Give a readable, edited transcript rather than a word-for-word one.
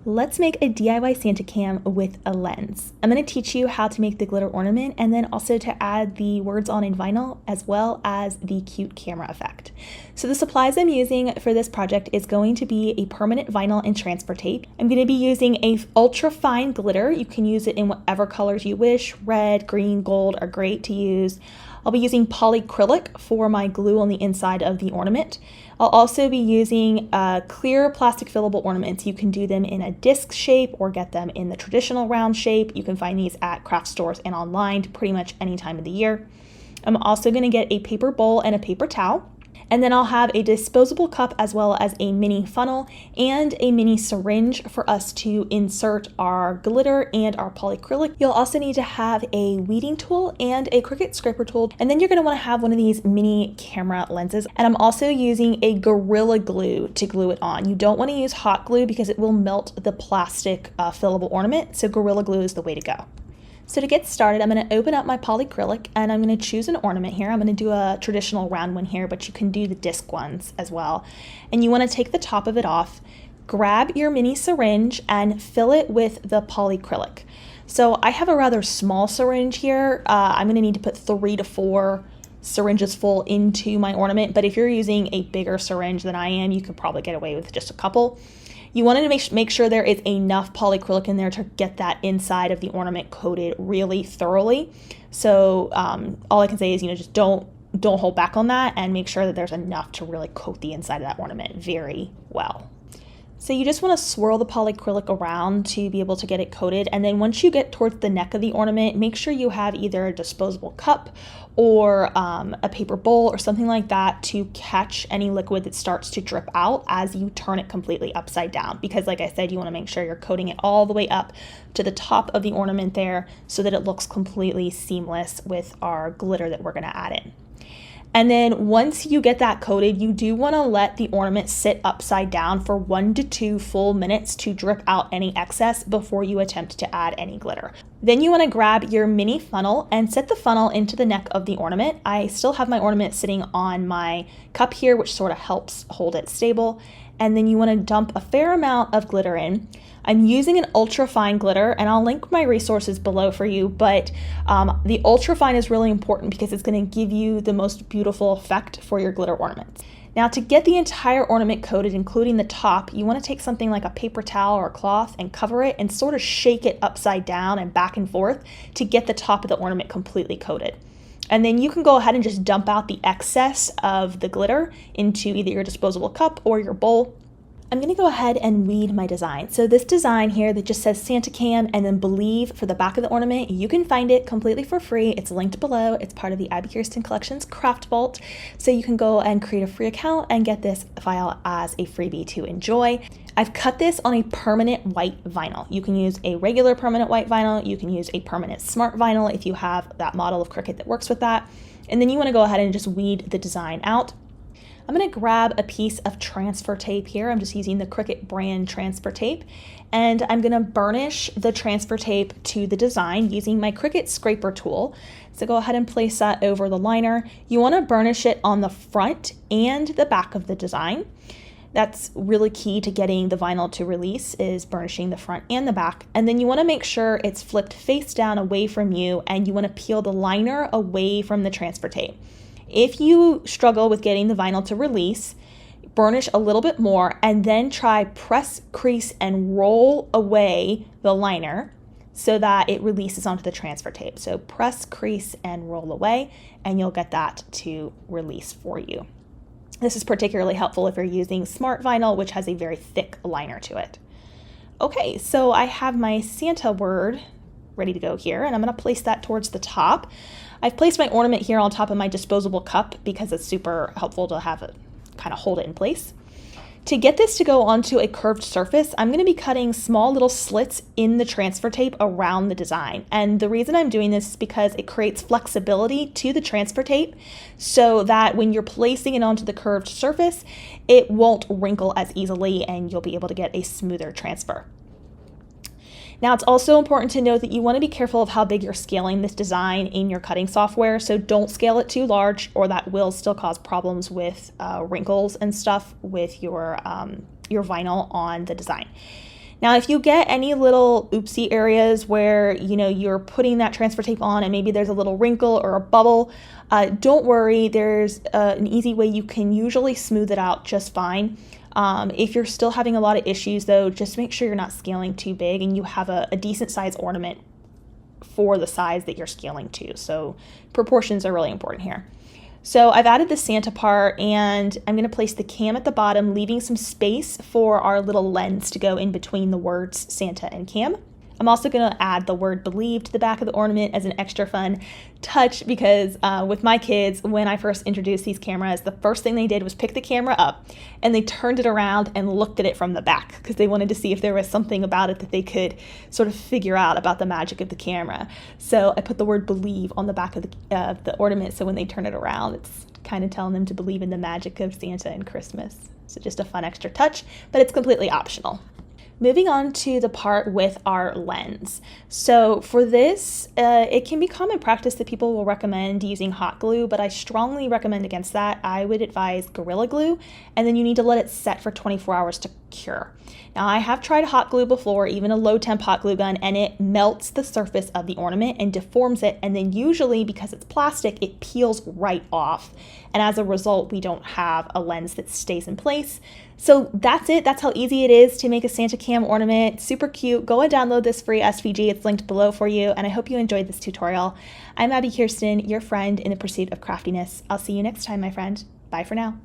Let's make a DIY Santa cam with a lens. I'm going to teach you how to make the glitter ornament and then also to add the words on in vinyl as well as the cute camera effect. So the supplies I'm using for this project is going to be a permanent vinyl and transfer tape. I'm going to be using a ultra fine glitter. You can use it in whatever colors you wish. Red, green, gold are great to use. I'll be using polyacrylic for my glue on the inside of the ornament. I'll also be using clear plastic fillable ornaments. You can do them in a disc shape or get them in the traditional round shape. You can find these at craft stores and online pretty much any time of the year. I'm also going to get a paper bowl and a paper towel. And then I'll have a disposable cup as well as a mini funnel and a mini syringe for us to insert our glitter and our polyacrylic. You'll also need to have a weeding tool and a Cricut scraper tool. And then you're going to want to have one of these mini camera lenses. And I'm also using a Gorilla Glue to glue it on. You don't want to use hot glue because it will melt the plastic fillable ornament. So Gorilla Glue is the way to go. So to get started, I'm going to open up my polyacrylic and I'm going to choose an ornament here. I'm going to do a traditional round one here, but you can do the disc ones as well. And you want to take the top of it off, grab your mini syringe and fill it with the polyacrylic. So I have a rather small syringe here. I'm going to need to put 3 to 4 syringes full into my ornament, but if you're using a bigger syringe than I am, you could probably get away with just a couple. You want to make sure there is enough polyacrylic in there to get that inside of the ornament coated really thoroughly. So all I can say is, just don't hold back on that and make sure that there's enough to really coat the inside of that ornament very well. So you just want to swirl the polyacrylic around to be able to get it coated. And then once you get towards the neck of the ornament, make sure you have either a disposable cup or a paper bowl or something like that to catch any liquid that starts to drip out as you turn it completely upside down. Because like I said, you want to make sure you're coating it all the way up to the top of the ornament there so that it looks completely seamless with our glitter that we're going to add in. And then once you get that coated, you do want to let the ornament sit upside down for 1 to 2 full minutes to drip out any excess before you attempt to add any glitter. Then you want to grab your mini funnel and set the funnel into the neck of the ornament. I still have my ornament sitting on my cup here, which sort of helps hold it stable. And then you want to dump a fair amount of glitter in. I'm using an ultra fine glitter and I'll link my resources below for you, but the ultra fine is really important because it's going to give you the most beautiful effect for your glitter ornaments. Now to get the entire ornament coated, including the top, you want to take something like a paper towel or a cloth and cover it and sort of shake it upside down and back and forth to get the top of the ornament completely coated. And then you can go ahead and just dump out the excess of the glitter into either your disposable cup or your bowl. I'm going to go ahead and weed my design. So this design here that just says Santa Cam and then Believe for the back of the ornament, you can find it completely for free. It's linked below. It's part of the Abbi Collections Craft Vault. So you can go and create a free account and get this file as a freebie to enjoy. I've cut this on a permanent white vinyl. You can use a regular permanent white vinyl. You can use a permanent smart vinyl if you have that model of Cricut that works with that. And then you want to go ahead and just weed the design out. I'm going to grab a piece of transfer tape here. I'm just using the Cricut brand transfer tape, and I'm going to burnish the transfer tape to the design using my Cricut scraper tool. So go ahead and place that over the liner. You want to burnish it on the front and the back of the design. That's really key to getting the vinyl to release, is burnishing the front and the back. And then you want to make sure it's flipped face down away from you, and you want to peel the liner away from the transfer tape. If you struggle with getting the vinyl to release, burnish a little bit more and then try press, crease, and roll away the liner so that it releases onto the transfer tape. So press, crease, and roll away, and you'll get that to release for you. This is particularly helpful if you're using smart vinyl, which has a very thick liner to it. Okay, so I have my Santa word ready to go here, and I'm going to place that towards the top. I've placed my ornament here on top of my disposable cup because it's super helpful to have it kind of hold it in place. To get this to go onto a curved surface, I'm going to be cutting small little slits in the transfer tape around the design. And the reason I'm doing this is because it creates flexibility to the transfer tape so that when you're placing it onto the curved surface, it won't wrinkle as easily and you'll be able to get a smoother transfer. Now, it's also important to note that you want to be careful of how big you're scaling this design in your cutting software. So don't scale it too large, or that will still cause problems with wrinkles and stuff with your vinyl on the design. Now, if you get any little oopsie areas where, you're putting that transfer tape on and maybe there's a little wrinkle or a bubble, don't worry. There's an easy way you can usually smooth it out just fine. If you're still having a lot of issues though, just make sure you're not scaling too big and you have a decent size ornament for the size that you're scaling to. So proportions are really important here. So I've added the Santa part and I'm going to place the cam at the bottom, leaving some space for our little lens to go in between the words Santa and cam. I'm also going to add the word believe to the back of the ornament as an extra fun touch because with my kids, when I first introduced these cameras, the first thing they did was pick the camera up and they turned it around and looked at it from the back because they wanted to see if there was something about it that they could sort of figure out about the magic of the camera. So I put the word believe on the back of the ornament, so when they turn it around, it's kind of telling them to believe in the magic of Santa and Christmas. So just a fun extra touch, but it's completely optional. Moving on to the part with our lens. So for this, it can be common practice that people will recommend using hot glue, but I strongly recommend against that. I would advise Gorilla Glue, and then you need to let it set for 24 hours to cure. Now, I have tried hot glue before, even a low temp hot glue gun, and it melts the surface of the ornament and deforms it, and then usually, because it's plastic, it peels right off. And as a result, we don't have a lens that stays in place. So that's it. That's how easy it is to make a Santa cam ornament. Super cute. Go and download this free SVG. It's linked below for you. And I hope you enjoyed this tutorial. I'm Abby Kirsten, your friend in the pursuit of craftiness. I'll see you next time, my friend. Bye for now.